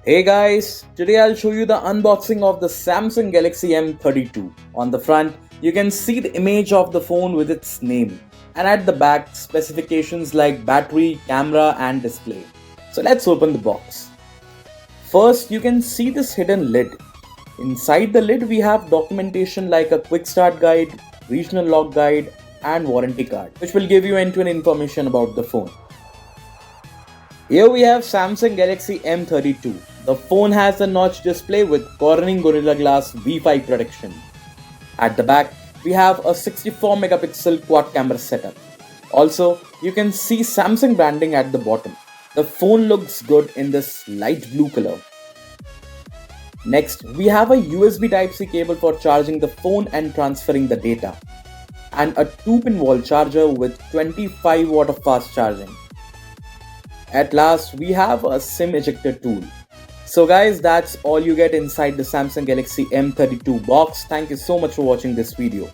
Hey guys, today I'll show you the unboxing of the Samsung Galaxy M32. On the front, you can see the image of the phone with its name, and at the back, specifications like battery, camera, and display. So let's open the box. First, you can see this hidden lid. Inside the lid, we have documentation like a quick start guide, regional log guide, and warranty card, which will give you end-to-end information about the phone. Here we have Samsung Galaxy M32. The phone has a notch display with Corning Gorilla Glass V5 protection. At the back, we have a 64 megapixel quad camera setup. Also, you can see Samsung branding at the bottom. The phone looks good in this light blue color. Next, we have a USB Type-C cable for charging the phone and transferring the data, and a 2-pin wall charger with 25 watt of fast charging. At last, we have a SIM ejector tool. So guys, that's all you get inside the Samsung Galaxy M32 box. Thank you so much for watching this video.